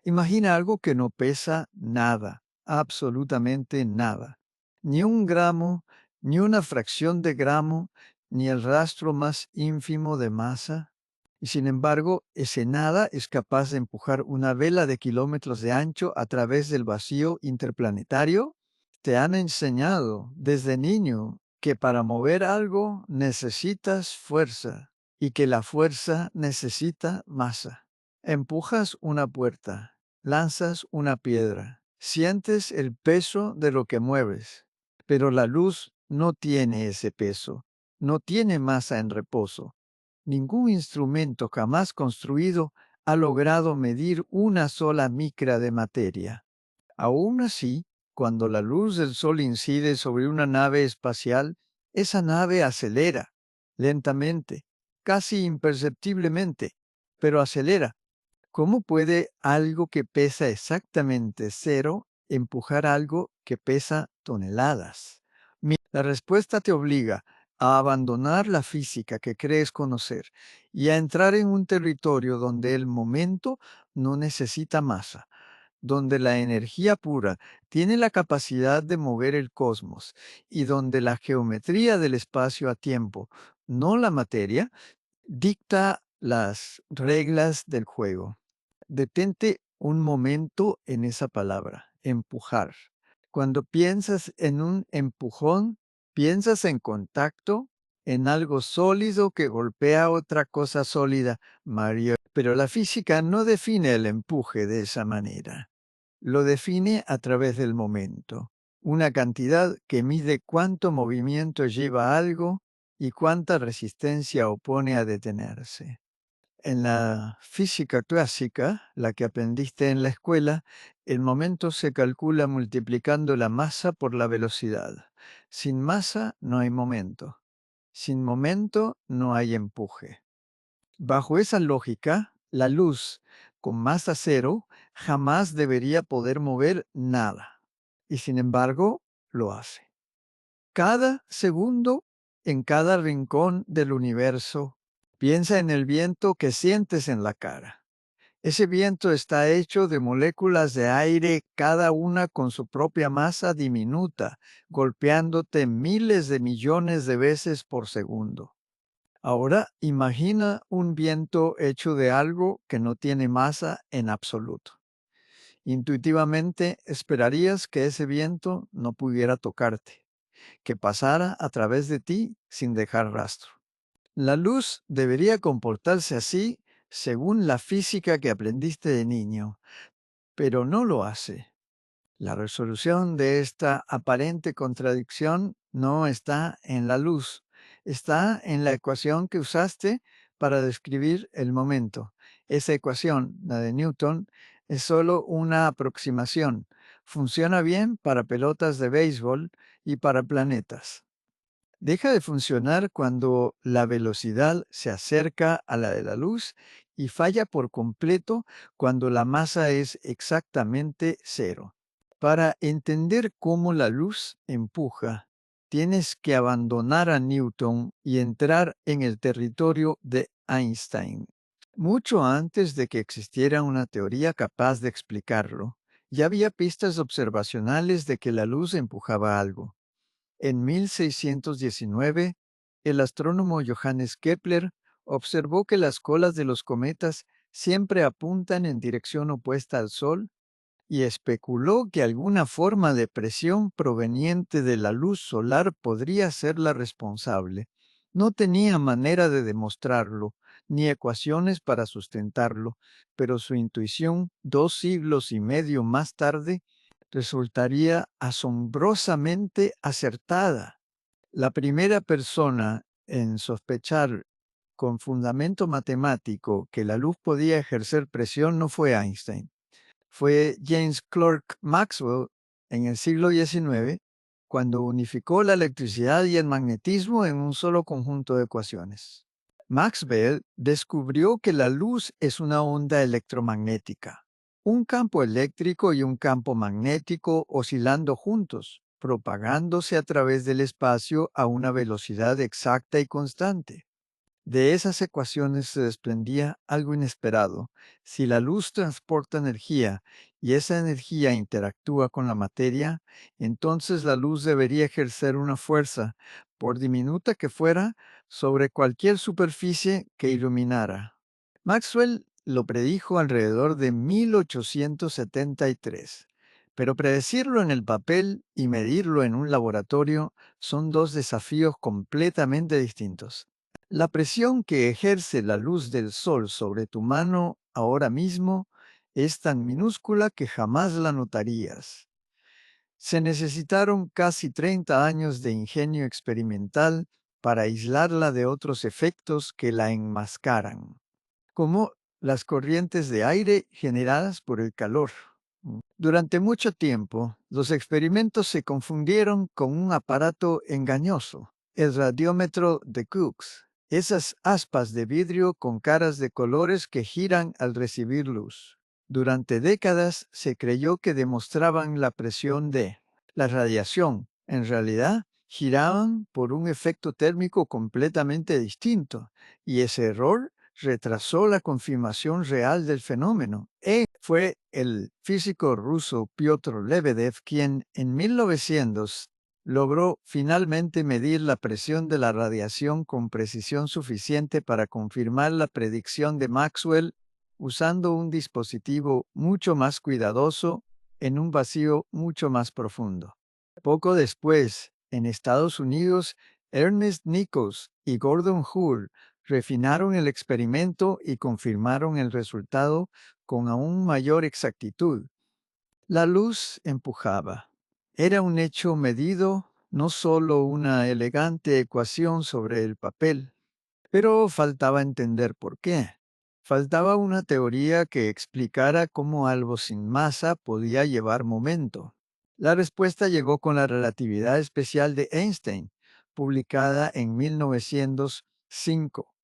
Imagina algo que no pesa nada, absolutamente nada. Ni un gramo, ni una fracción de gramo, ni el rastro más ínfimo de masa. Y sin embargo, ese nada es capaz de empujar una vela de kilómetros de ancho a través del vacío interplanetario. Te han enseñado desde niño que para mover algo necesitas fuerza y que la fuerza necesita masa. Empujas una puerta, lanzas una piedra, sientes el peso de lo que mueves, pero la luz no tiene ese peso, no tiene masa en reposo. Ningún instrumento jamás construido ha logrado medir una sola micra de materia. Aún así, cuando la luz del sol incide sobre una nave espacial, esa nave acelera, lentamente, casi imperceptiblemente, pero acelera. ¿Cómo puede algo que pesa exactamente cero empujar algo que pesa toneladas? La respuesta te obliga a abandonar la física que crees conocer y a entrar en un territorio donde el momento no necesita masa, donde la energía pura tiene la capacidad de mover el cosmos y donde la geometría del espacio a tiempo, no la materia, dicta las reglas del juego. Detente un momento en esa palabra, empujar. Cuando piensas en un empujón, piensas en contacto, en algo sólido que golpea otra cosa sólida, Mario. Pero la física no define el empuje de esa manera. Lo define a través del momento, una cantidad que mide cuánto movimiento lleva algo y cuánta resistencia opone a detenerse. En la física clásica, la que aprendiste en la escuela, el momento se calcula multiplicando la masa por la velocidad. Sin masa no hay momento. Sin momento no hay empuje. Bajo esa lógica, la luz, con masa cero, jamás debería poder mover nada. Y sin embargo, lo hace. Cada segundo, en cada rincón del universo, piensa en el viento que sientes en la cara. Ese viento está hecho de moléculas de aire, cada una con su propia masa diminuta, golpeándote miles de millones de veces por segundo. Ahora imagina un viento hecho de algo que no tiene masa en absoluto. Intuitivamente esperarías que ese viento no pudiera tocarte, que pasara a través de ti sin dejar rastro. La luz debería comportarse así según la física que aprendiste de niño, pero no lo hace. La resolución de esta aparente contradicción no está en la luz, está en la ecuación que usaste para describir el momento. Esa ecuación, la de Newton, es solo una aproximación. Funciona bien para pelotas de béisbol y para planetas. Deja de funcionar cuando la velocidad se acerca a la de la luz y falla por completo cuando la masa es exactamente cero. Para entender cómo la luz empuja, tienes que abandonar a Newton y entrar en el territorio de Einstein. Mucho antes de que existiera una teoría capaz de explicarlo, ya había pistas observacionales de que la luz empujaba algo. En 1619, el astrónomo Johannes Kepler observó que las colas de los cometas siempre apuntan en dirección opuesta al Sol y especuló que alguna forma de presión proveniente de la luz solar podría ser la responsable. No tenía manera de demostrarlo, ni ecuaciones para sustentarlo, pero su intuición, 2 siglos y medio más tarde, resultaría asombrosamente acertada. La primera persona en sospechar con fundamento matemático que la luz podía ejercer presión no fue Einstein. Fue James Clerk Maxwell en el siglo XIX, cuando unificó la electricidad y el magnetismo en un solo conjunto de ecuaciones. Maxwell descubrió que la luz es una onda electromagnética, un campo eléctrico y un campo magnético oscilando juntos, propagándose a través del espacio a una velocidad exacta y constante. De esas ecuaciones se desprendía algo inesperado. Si la luz transporta energía y esa energía interactúa con la materia, entonces la luz debería ejercer una fuerza, por diminuta que fuera, sobre cualquier superficie que iluminara. Maxwell lo predijo alrededor de 1873, pero predecirlo en el papel y medirlo en un laboratorio son dos desafíos completamente distintos. La presión que ejerce la luz del sol sobre tu mano ahora mismo es tan minúscula que jamás la notarías. Se necesitaron casi 30 años de ingenio experimental para aislarla de otros efectos que la enmascaran, como las corrientes de aire generadas por el calor. Durante mucho tiempo, los experimentos se confundieron con un aparato engañoso, el radiómetro de Crookes, esas aspas de vidrio con caras de colores que giran al recibir luz. Durante décadas se creyó que demostraban la presión de la radiación. En realidad, giraban por un efecto térmico completamente distinto, y ese error retrasó la confirmación real del fenómeno. Fue el físico ruso Piotr Lebedev quien en 1900 logró finalmente medir la presión de la radiación con precisión suficiente para confirmar la predicción de Maxwell usando un dispositivo mucho más cuidadoso en un vacío mucho más profundo. Poco después, en Estados Unidos, Ernest Nichols y Gordon Hoare refinaron el experimento y confirmaron el resultado con aún mayor exactitud. La luz empujaba. Era un hecho medido, no solo una elegante ecuación sobre el papel. Pero faltaba entender por qué. Faltaba una teoría que explicara cómo algo sin masa podía llevar momento. La respuesta llegó con la relatividad especial de Einstein, publicada en 1905.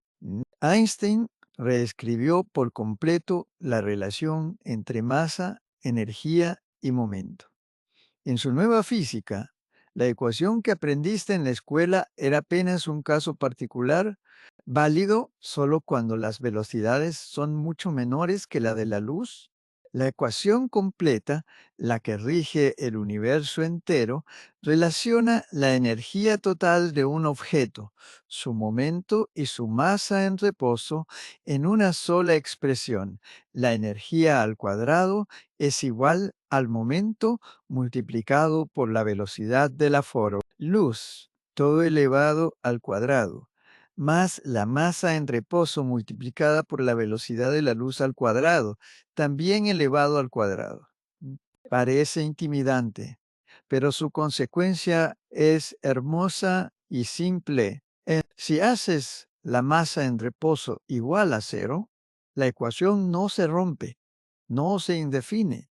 Einstein reescribió por completo la relación entre masa, energía y momento. En su nueva física, la ecuación que aprendiste en la escuela era apenas un caso particular, válido solo cuando las velocidades son mucho menores que la de la luz. La ecuación completa, la que rige el universo entero, relaciona la energía total de un objeto, su momento y su masa en reposo en una sola expresión. La energía al cuadrado es igual al momento multiplicado por la velocidad del aforo. Luz, todo elevado al cuadrado, más la masa en reposo multiplicada por la velocidad de la luz al cuadrado, también elevado al cuadrado. Parece intimidante, pero su consecuencia es hermosa y simple. Si haces la masa en reposo igual a cero, la ecuación no se rompe, no se indefine,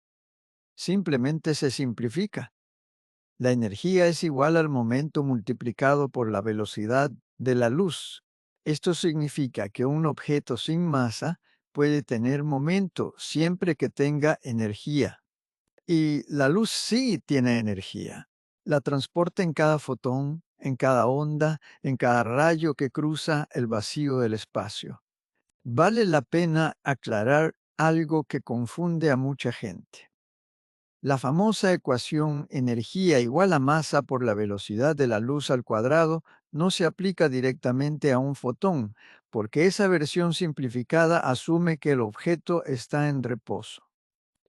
simplemente se simplifica. La energía es igual al momento multiplicado por la velocidad de la luz. Esto significa que un objeto sin masa puede tener momento siempre que tenga energía. Y la luz sí tiene energía. La transporta en cada fotón, en cada onda, en cada rayo que cruza el vacío del espacio. Vale la pena aclarar algo que confunde a mucha gente. La famosa ecuación energía igual a masa por la velocidad de la luz al cuadrado no se aplica directamente a un fotón, porque esa versión simplificada asume que el objeto está en reposo.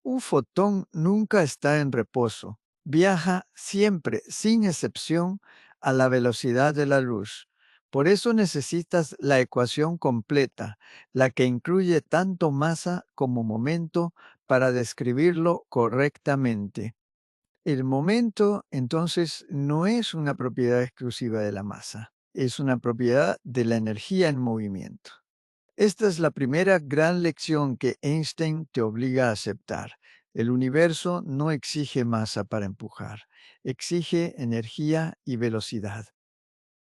Un fotón nunca está en reposo. Viaja siempre, sin excepción, a la velocidad de la luz. Por eso necesitas la ecuación completa, la que incluye tanto masa como momento para describirlo correctamente. El momento, entonces, no es una propiedad exclusiva de la masa, es una propiedad de la energía en movimiento. Esta es la primera gran lección que Einstein te obliga a aceptar. El universo no exige masa para empujar, exige energía y velocidad.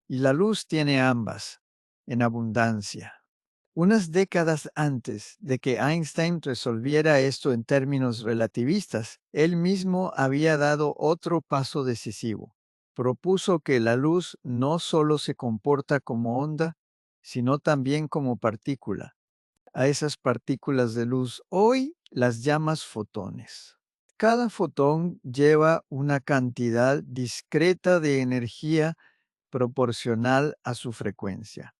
Y la luz tiene ambas, en abundancia. Unas décadas antes de que Einstein resolviera esto en términos relativistas, él mismo había dado otro paso decisivo. Propuso que la luz no solo se comporta como onda, sino también como partícula. A esas partículas de luz hoy las llamas fotones. Cada fotón lleva una cantidad discreta de energía proporcional a su frecuencia.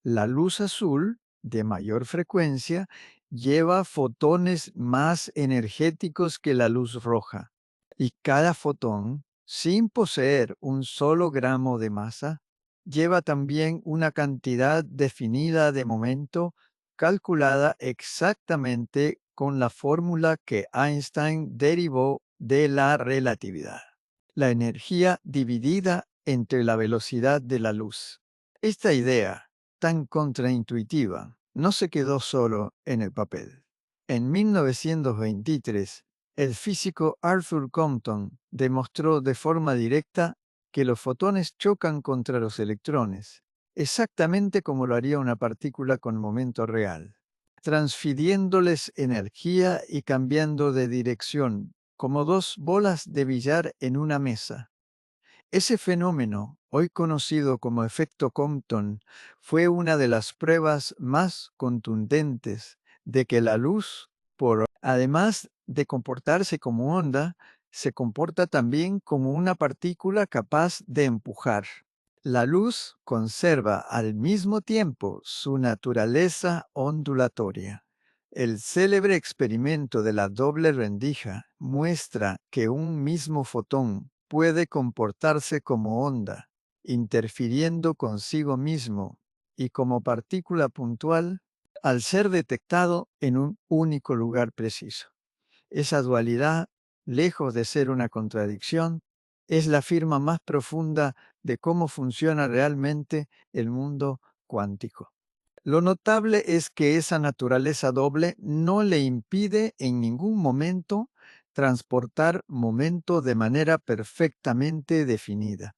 La luz azul, de mayor frecuencia, lleva fotones más energéticos que la luz roja, y cada fotón, sin poseer un solo gramo de masa, lleva también una cantidad definida de momento calculada exactamente con la fórmula que Einstein derivó de la relatividad. La energía dividida entre la velocidad de la luz. Esta idea, tan contraintuitiva, no se quedó solo en el papel. En 1923, el físico Arthur Compton demostró de forma directa que los fotones chocan contra los electrones, exactamente como lo haría una partícula con momento real, transfiriéndoles energía y cambiando de dirección, como dos bolas de billar en una mesa. Ese fenómeno, hoy conocido como efecto Compton, fue una de las pruebas más contundentes de que la luz, además de comportarse como onda, se comporta también como una partícula capaz de empujar. La luz conserva al mismo tiempo su naturaleza ondulatoria. El célebre experimento de la doble rendija muestra que un mismo fotón puede comportarse como onda, interfiriendo consigo mismo y como partícula puntual al ser detectado en un único lugar preciso. Esa dualidad, lejos de ser una contradicción, es la firma más profunda de cómo funciona realmente el mundo cuántico. Lo notable es que esa naturaleza doble no le impide en ningún momento transportar momento de manera perfectamente definida.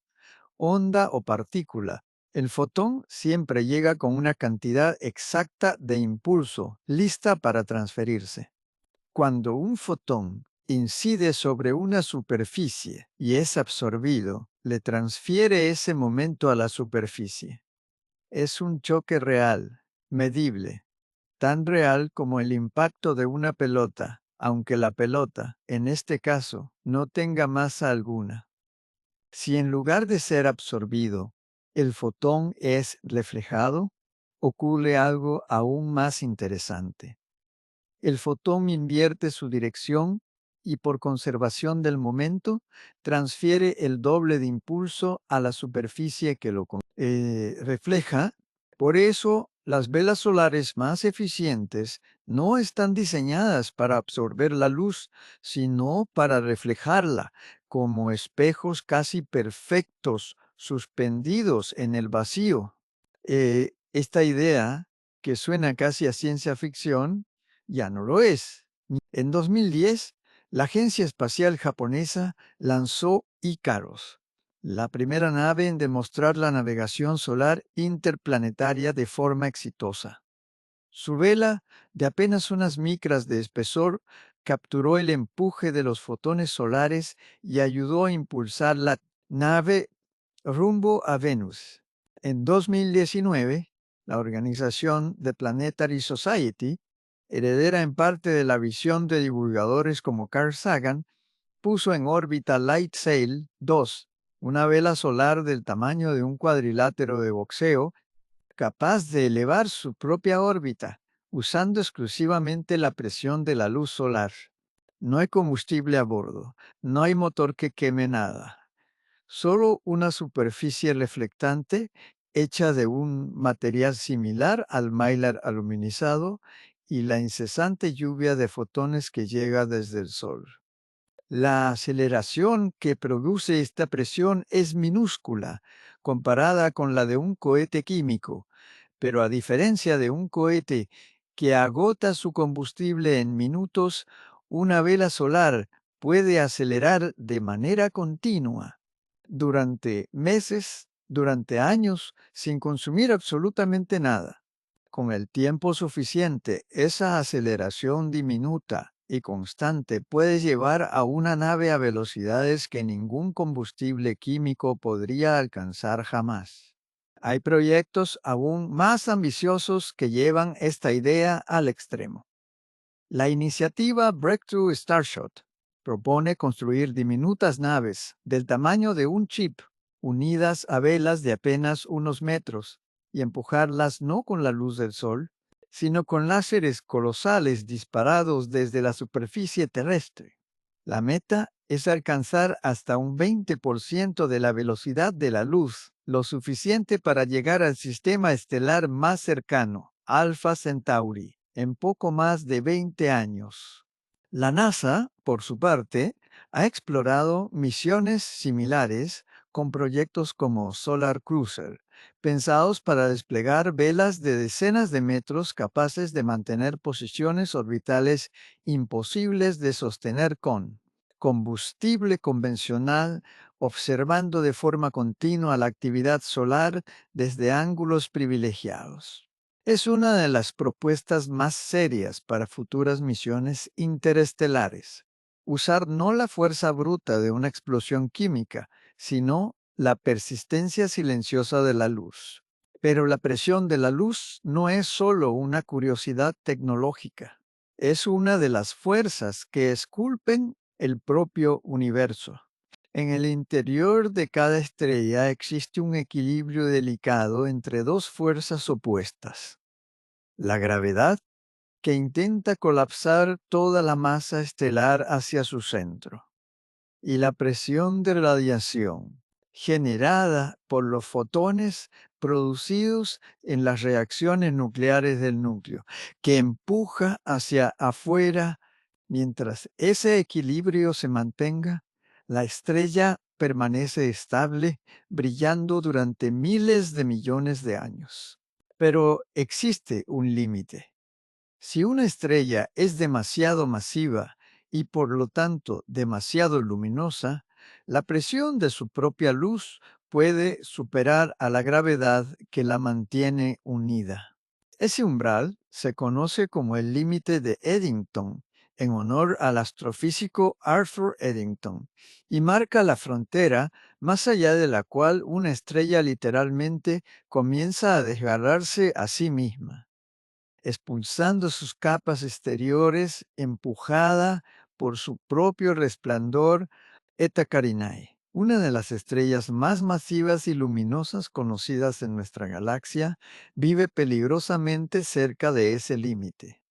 Onda o partícula. El fotón siempre llega con una cantidad exacta de impulso, lista para transferirse. Cuando un fotón incide sobre una superficie y es absorbido, le transfiere ese momento a la superficie. Es un choque real, medible, tan real como el impacto de una pelota, aunque la pelota, en este caso, no tenga masa alguna. Si en lugar de ser absorbido, el fotón es reflejado, ocurre algo aún más interesante. El fotón invierte su dirección y por conservación del momento transfiere el doble de impulso a la superficie que lo refleja. Por eso, las velas solares más eficientes no están diseñadas para absorber la luz, sino para reflejarla, como espejos casi perfectos suspendidos en el vacío. Esta idea, que suena casi a ciencia ficción, ya no lo es. En 2010, la Agencia Espacial Japonesa lanzó Icaros, la primera nave en demostrar la navegación solar interplanetaria de forma exitosa. Su vela, de apenas unas micras de espesor, capturó el empuje de los fotones solares y ayudó a impulsar la nave rumbo a Venus. En 2019, la organización The Planetary Society, heredera en parte de la visión de divulgadores como Carl Sagan, puso en órbita LightSail 2, una vela solar del tamaño de un cuadrilátero de boxeo, capaz de elevar su propia órbita, usando exclusivamente la presión de la luz solar. No hay combustible a bordo, no hay motor que queme nada. Solo una superficie reflectante hecha de un material similar al mylar aluminizado y la incesante lluvia de fotones que llega desde el Sol. La aceleración que produce esta presión es minúscula comparada con la de un cohete químico, pero a diferencia de un cohete que agota su combustible en minutos, una vela solar puede acelerar de manera continua durante meses, durante años, sin consumir absolutamente nada. Con el tiempo suficiente, esa aceleración diminuta y constante puede llevar a una nave a velocidades que ningún combustible químico podría alcanzar jamás. Hay proyectos aún más ambiciosos que llevan esta idea al extremo. La iniciativa Breakthrough Starshot propone construir diminutas naves del tamaño de un chip, unidas a velas de apenas unos metros, y empujarlas no con la luz del sol, sino con láseres colosales disparados desde la superficie terrestre. La meta es alcanzar hasta un 20% de la velocidad de la luz, lo suficiente para llegar al sistema estelar más cercano, Alpha Centauri, en poco más de 20 años. La NASA, por su parte, ha explorado misiones similares con proyectos como Solar Cruiser, pensados para desplegar velas de decenas de metros capaces de mantener posiciones orbitales imposibles de sostener con combustible convencional, observando de forma continua la actividad solar desde ángulos privilegiados. Es una de las propuestas más serias para futuras misiones interestelares. Usar no la fuerza bruta de una explosión química, sino la persistencia silenciosa de la luz. Pero la presión de la luz no es solo una curiosidad tecnológica. Es una de las fuerzas que esculpen el propio universo. En el interior de cada estrella existe un equilibrio delicado entre dos fuerzas opuestas. La gravedad, que intenta colapsar toda la masa estelar hacia su centro, y la presión de radiación, generada por los fotones producidos en las reacciones nucleares del núcleo, que empuja hacia afuera. Mientras ese equilibrio se mantenga, la estrella permanece estable, brillando durante miles de millones de años. Pero existe un límite. Si una estrella es demasiado masiva y por lo tanto demasiado luminosa, la presión de su propia luz puede superar a la gravedad que la mantiene unida. Ese umbral se conoce como el límite de Eddington, en honor al astrofísico Arthur Eddington, y marca la frontera más allá de la cual una estrella literalmente comienza a desgarrarse a sí misma, expulsando sus capas exteriores, empujada por su propio resplandor. Eta Carinae, una de las estrellas más masivas y luminosas conocidas en nuestra galaxia, vive peligrosamente cerca de ese límite.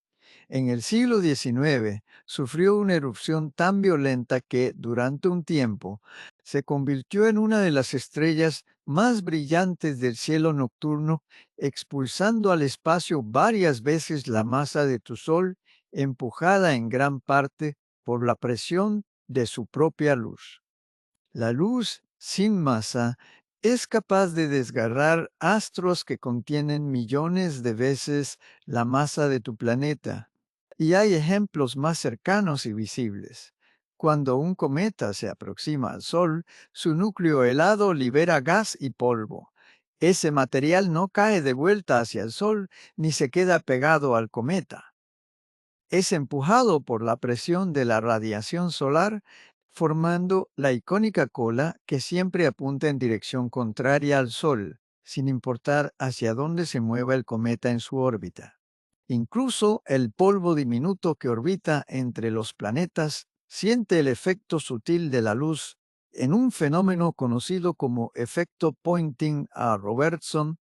En el siglo XIX sufrió una erupción tan violenta que, durante un tiempo, se convirtió en una de las estrellas más brillantes del cielo nocturno, expulsando al espacio varias veces la masa de tu Sol, empujada en gran parte por la presión de su propia luz. La luz sin masa es capaz de desgarrar astros que contienen millones de veces la masa de tu planeta. Y hay ejemplos más cercanos y visibles. Cuando un cometa se aproxima al Sol, su núcleo helado libera gas y polvo. Ese material no cae de vuelta hacia el Sol ni se queda pegado al cometa. Es empujado por la presión de la radiación solar, formando la icónica cola que siempre apunta en dirección contraria al Sol, sin importar hacia dónde se mueva el cometa en su órbita. Incluso el polvo diminuto que orbita entre los planetas siente el efecto sutil de la luz en un fenómeno conocido como efecto Poynting a Robertson,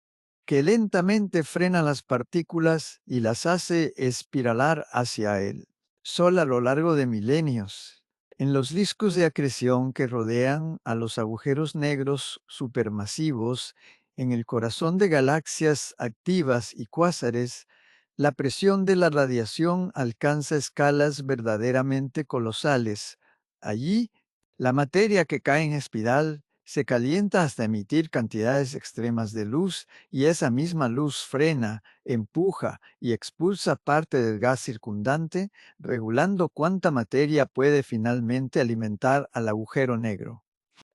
que lentamente frena las partículas y las hace espiralar hacia el Sol a lo largo de milenios. En los discos de acreción que rodean a los agujeros negros supermasivos, en el corazón de galaxias activas y cuásares, la presión de la radiación alcanza escalas verdaderamente colosales. Allí, la materia que cae en espiral se calienta hasta emitir cantidades extremas de luz, y esa misma luz frena, empuja y expulsa parte del gas circundante, regulando cuánta materia puede finalmente alimentar al agujero negro.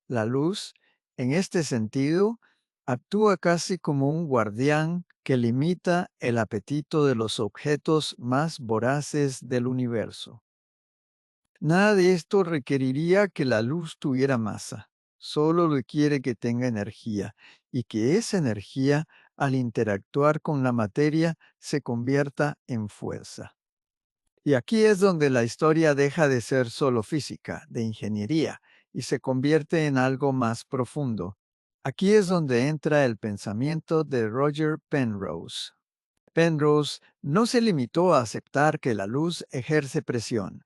La luz, en este sentido, actúa casi como un guardián que limita el apetito de los objetos más voraces del universo. Nada de esto requeriría que la luz tuviera masa. solo le quiere que tenga energía y que esa energía, al interactuar con la materia, se convierta en fuerza. Y aquí es donde la historia deja de ser solo física, de ingeniería, y se convierte en algo más profundo. Aquí es donde entra el pensamiento de Roger Penrose. Penrose no se limitó a aceptar que la luz ejerce presión.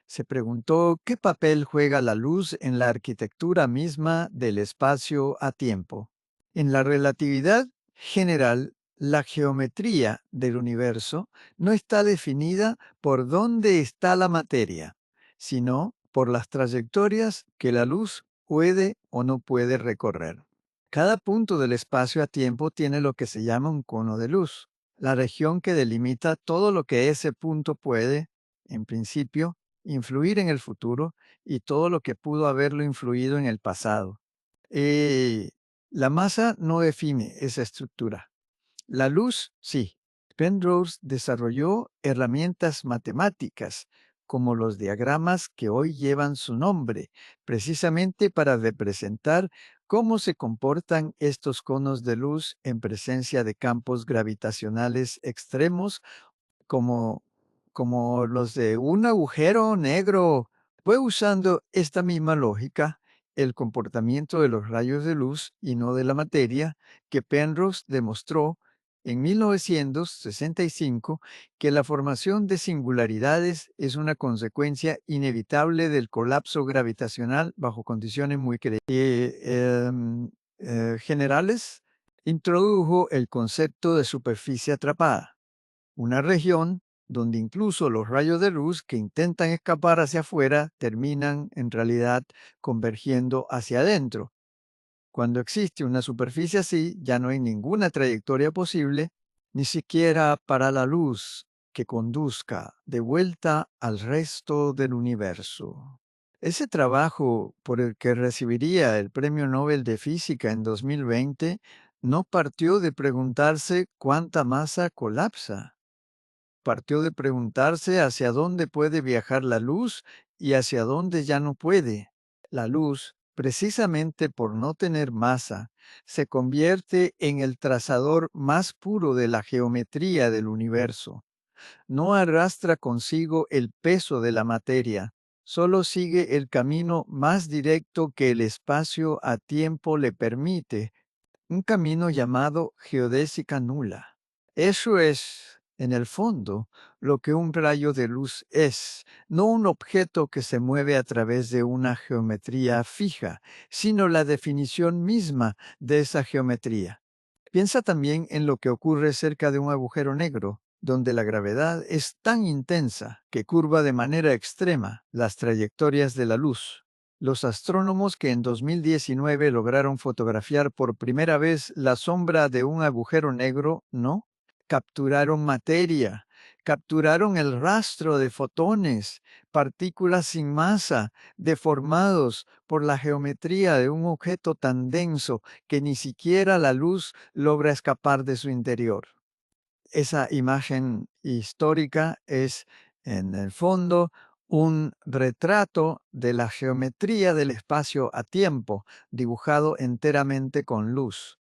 Se preguntó qué papel juega la luz en la arquitectura misma del espacio a tiempo. En la relatividad general, la geometría del universo no está definida por dónde está la materia, sino por las trayectorias que la luz puede o no puede recorrer. Cada punto del espacio a tiempo tiene lo que se llama un cono de luz, la región que delimita todo lo que ese punto puede, en principio, influir en el futuro y todo lo que pudo haberlo influido en el pasado. Eh, la masa no define esa estructura. La luz, sí. Penrose desarrolló herramientas matemáticas, como los diagramas que hoy llevan su nombre, precisamente para representar cómo se comportan estos conos de luz en presencia de campos gravitacionales extremos como, como los de un agujero negro. Fue usando esta misma lógica, el comportamiento de los rayos de luz y no de la materia, que Penrose demostró en 1965 que la formación de singularidades es una consecuencia inevitable del colapso gravitacional bajo condiciones muy generales. Introdujo el concepto de superficie atrapada, una región donde incluso los rayos de luz que intentan escapar hacia afuera terminan en realidad convergiendo hacia adentro. Cuando existe una superficie así, ya no hay ninguna trayectoria posible, ni siquiera para la luz que conduzca de vuelta al resto del universo. Ese trabajo por el que recibiría el Premio Nobel de Física en 2020 no partió de preguntarse cuánta masa colapsa. Partió de preguntarse hacia dónde puede viajar la luz y hacia dónde ya no puede. La luz, precisamente por no tener masa, se convierte en el trazador más puro de la geometría del universo. No arrastra consigo el peso de la materia, solo sigue el camino más directo que el espacio a tiempo le permite, un camino llamado geodésica nula. Eso es, en el fondo, lo que un rayo de luz es, no un objeto que se mueve a través de una geometría fija, sino la definición misma de esa geometría. Piensa también en lo que ocurre cerca de un agujero negro, donde la gravedad es tan intensa que curva de manera extrema las trayectorias de la luz. Los astrónomos que en 2019 lograron fotografiar por primera vez la sombra de un agujero negro, ¿no? Capturaron materia, capturaron el rastro de fotones, partículas sin masa, deformados por la geometría de un objeto tan denso que ni siquiera la luz logra escapar de su interior. Esa imagen histórica es, en el fondo, un retrato de la geometría del espacio a tiempo, dibujado enteramente con luz.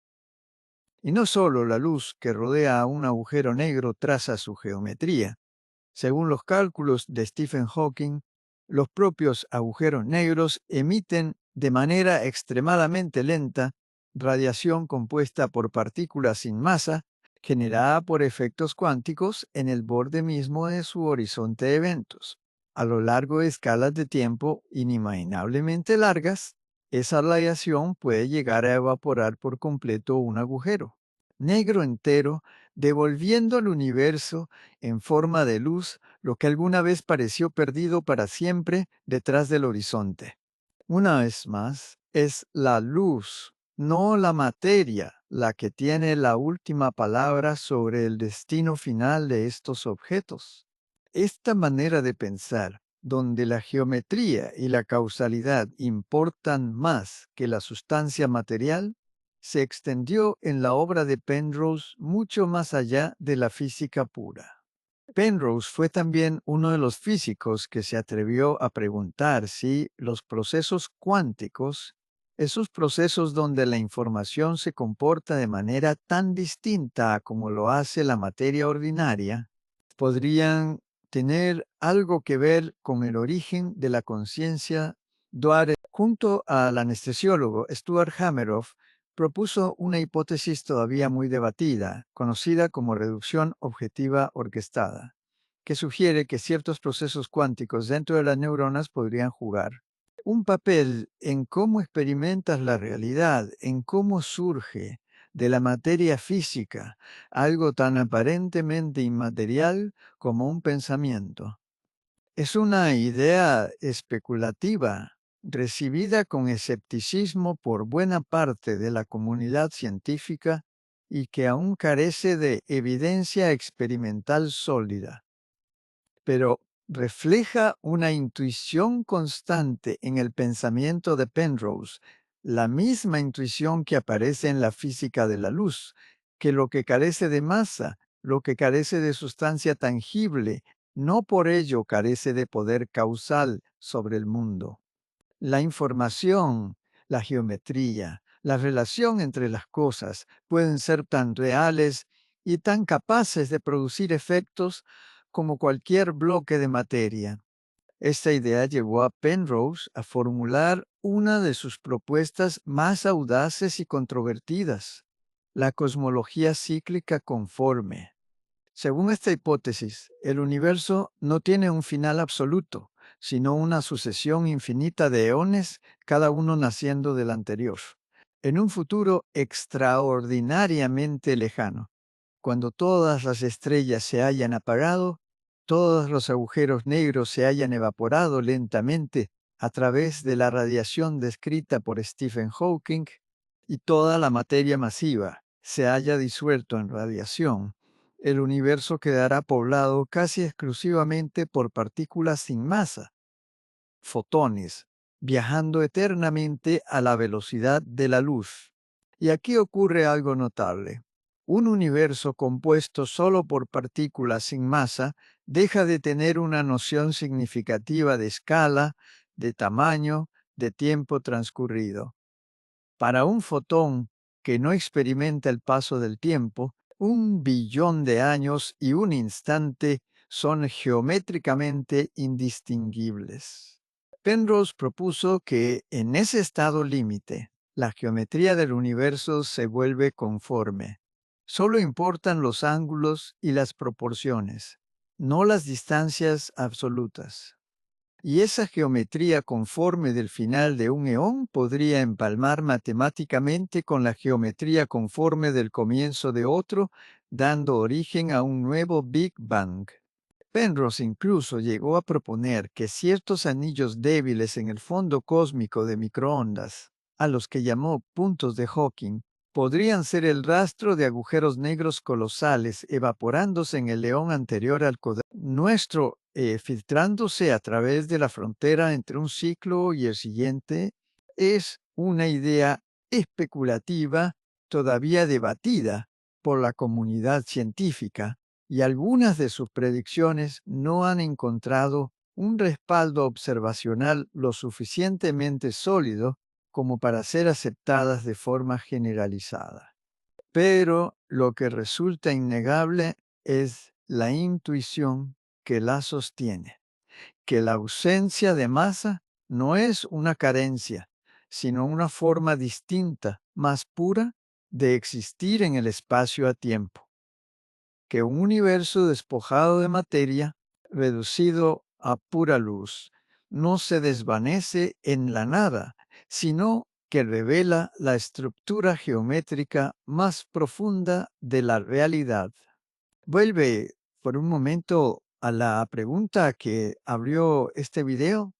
Y no solo la luz que rodea a un agujero negro traza su geometría. Según los cálculos de Stephen Hawking, los propios agujeros negros emiten de manera extremadamente lenta radiación compuesta por partículas sin masa, generada por efectos cuánticos en el borde mismo de su horizonte de eventos. A lo largo de escalas de tiempo inimaginablemente largas, esa radiación puede llegar a evaporar por completo un agujero negro entero, devolviendo al universo en forma de luz lo que alguna vez pareció perdido para siempre detrás del horizonte. Una vez más, es la luz, no la materia, la que tiene la última palabra sobre el destino final de estos objetos. Esta manera de pensar, donde la geometría y la causalidad importan más que la sustancia material, se extendió en la obra de Penrose mucho más allá de la física pura. Penrose fue también uno de los físicos que se atrevió a preguntar si los procesos cuánticos Esos procesos donde la información se comporta de manera tan distinta a como lo hace la materia ordinaria, podrían tener algo que ver con el origen de la conciencia. Dwyer, junto al anestesiólogo Stuart Hameroff, propuso una hipótesis todavía muy debatida, conocida como reducción objetiva orquestada, que sugiere que ciertos procesos cuánticos dentro de las neuronas podrían jugar un papel en cómo experimentas la realidad, en cómo surge de la materia física algo tan aparentemente inmaterial como un pensamiento. Es una idea especulativa, recibida con escepticismo por buena parte de la comunidad científica y que aún carece de evidencia experimental sólida, pero refleja una intuición constante en el pensamiento de Penrose, la misma intuición que aparece en la física de la luz, que lo que carece de masa, lo que carece de sustancia tangible, no por ello carece de poder causal sobre el mundo. La información, la geometría, la relación entre las cosas pueden ser tan reales y tan capaces de producir efectos como cualquier bloque de materia. Esta idea llevó a Penrose a formular una de sus propuestas más audaces y controvertidas, la cosmología cíclica conforme. Según esta hipótesis, el universo no tiene un final absoluto, sino una sucesión infinita de eones, cada uno naciendo del anterior. En un futuro extraordinariamente lejano, cuando todas las estrellas se hayan apagado, todos los agujeros negros se hayan evaporado lentamente a través de la radiación descrita por Stephen Hawking y toda la materia masiva se haya disuelto en radiación, el universo quedará poblado casi exclusivamente por partículas sin masa, fotones, viajando eternamente a la velocidad de la luz. Y aquí ocurre algo notable. Un universo compuesto solo por partículas sin masa deja de tener una noción significativa de escala, de tamaño, de tiempo transcurrido. Para un fotón que no experimenta el paso del tiempo, 1 billón de años y un instante son geométricamente indistinguibles. Penrose propuso que en ese estado límite, la geometría del universo se vuelve conforme. Solo importan los ángulos y las proporciones, no las distancias absolutas. Y esa geometría conforme del final de un eón podría empalmar matemáticamente con la geometría conforme del comienzo de otro, dando origen a un nuevo Big Bang. Penrose incluso llegó a proponer que ciertos anillos débiles en el fondo cósmico de microondas, a los que llamó puntos de Hawking, podrían ser el rastro de agujeros negros colosales evaporándose en el eón anterior al nuestro, filtrándose a través de la frontera entre un ciclo y el siguiente. Es una idea especulativa todavía debatida por la comunidad científica, y algunas de sus predicciones no han encontrado un respaldo observacional lo suficientemente sólido como para ser aceptadas de forma generalizada. Pero lo que resulta innegable es la intuición que la sostiene, que la ausencia de masa no es una carencia, sino una forma distinta, más pura, de existir en el espacio a tiempo, que un universo despojado de materia, reducido a pura luz, no se desvanece en la nada, sino que revela la estructura geométrica más profunda de la realidad. Vuelve por un momento a la pregunta que abrió este video.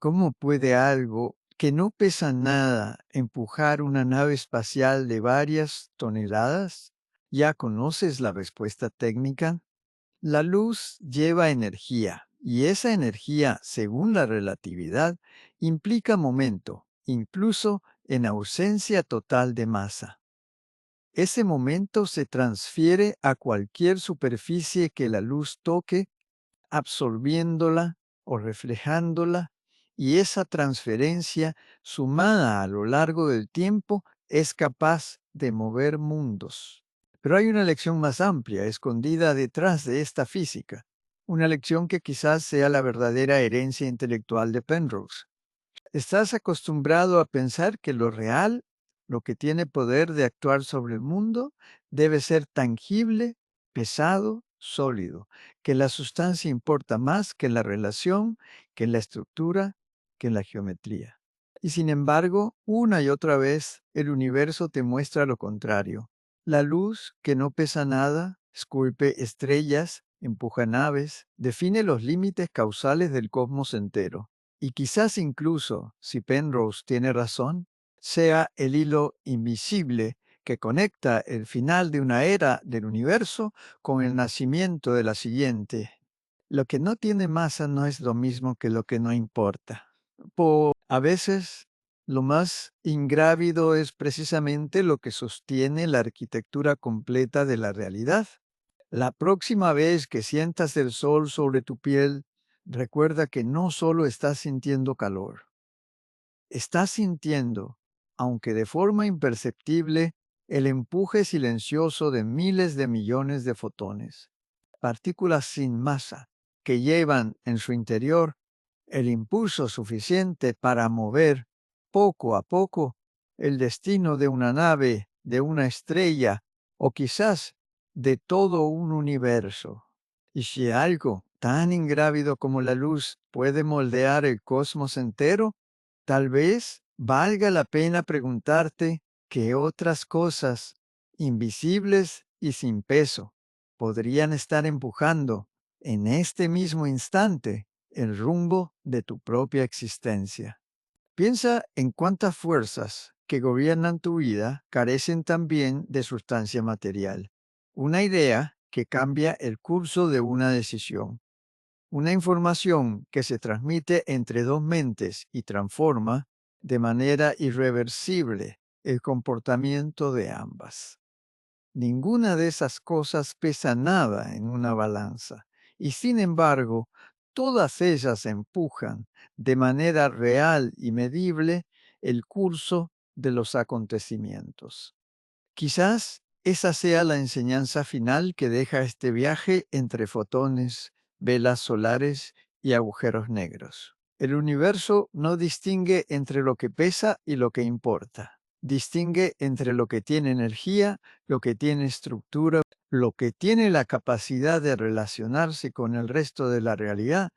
¿Cómo puede algo que no pesa nada empujar una nave espacial de varias toneladas? ¿Ya conoces la respuesta técnica? La luz lleva energía y esa energía, según la relatividad, implica momento, incluso en ausencia total de masa. Ese momento se transfiere a cualquier superficie que la luz toque, absorbiéndola o reflejándola, y esa transferencia, sumada a lo largo del tiempo, es capaz de mover mundos. Pero hay una lección más amplia, escondida detrás de esta física, una lección que quizás sea la verdadera herencia intelectual de Penrose. Estás acostumbrado a pensar que lo real, lo que tiene poder de actuar sobre el mundo, debe ser tangible, pesado, sólido, que la sustancia importa más que la relación, que la estructura, que la geometría. Y sin embargo, una y otra vez, el universo te muestra lo contrario. La luz, que no pesa nada, esculpe estrellas, empuja naves, define los límites causales del cosmos entero. Y quizás incluso, si Penrose tiene razón, sea el hilo invisible que conecta el final de una era del universo con el nacimiento de la siguiente. Lo que no tiene masa no es lo mismo que lo que no importa. A veces, lo más ingrávido es precisamente lo que sostiene la arquitectura completa de la realidad. La próxima vez que sientas el sol sobre tu piel, recuerda que no solo estás sintiendo calor, estás sintiendo, aunque de forma imperceptible, el empuje silencioso de miles de millones de fotones, partículas sin masa, que llevan en su interior el impulso suficiente para mover poco a poco el destino de una nave, de una estrella o quizás de todo un universo. Y si algo tan ingrávido como la luz puede moldear el cosmos entero, tal vez valga la pena preguntarte qué otras cosas, invisibles y sin peso, podrían estar empujando en este mismo instante el rumbo de tu propia existencia. Piensa en cuántas fuerzas que gobiernan tu vida carecen también de sustancia material. Una idea que cambia el curso de una decisión. Una información que se transmite entre dos mentes y transforma de manera irreversible el comportamiento de ambas. Ninguna de esas cosas pesa nada en una balanza, y sin embargo, todas ellas empujan de manera real y medible el curso de los acontecimientos. Quizás esa sea la enseñanza final que deja este viaje entre fotones, velas solares y agujeros negros. El universo no distingue entre lo que pesa y lo que importa. Distingue entre lo que tiene energía, lo que tiene estructura, lo que tiene la capacidad de relacionarse con el resto de la realidad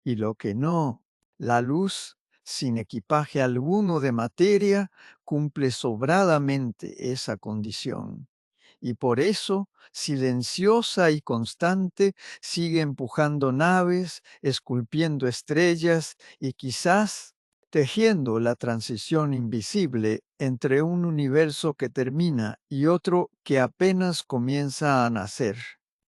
y lo que no. La luz, sin equipaje alguno de materia, cumple sobradamente esa condición. Y por eso, silenciosa y constante, sigue empujando naves, esculpiendo estrellas y quizás tejiendo la transición invisible entre un universo que termina y otro que apenas comienza a nacer.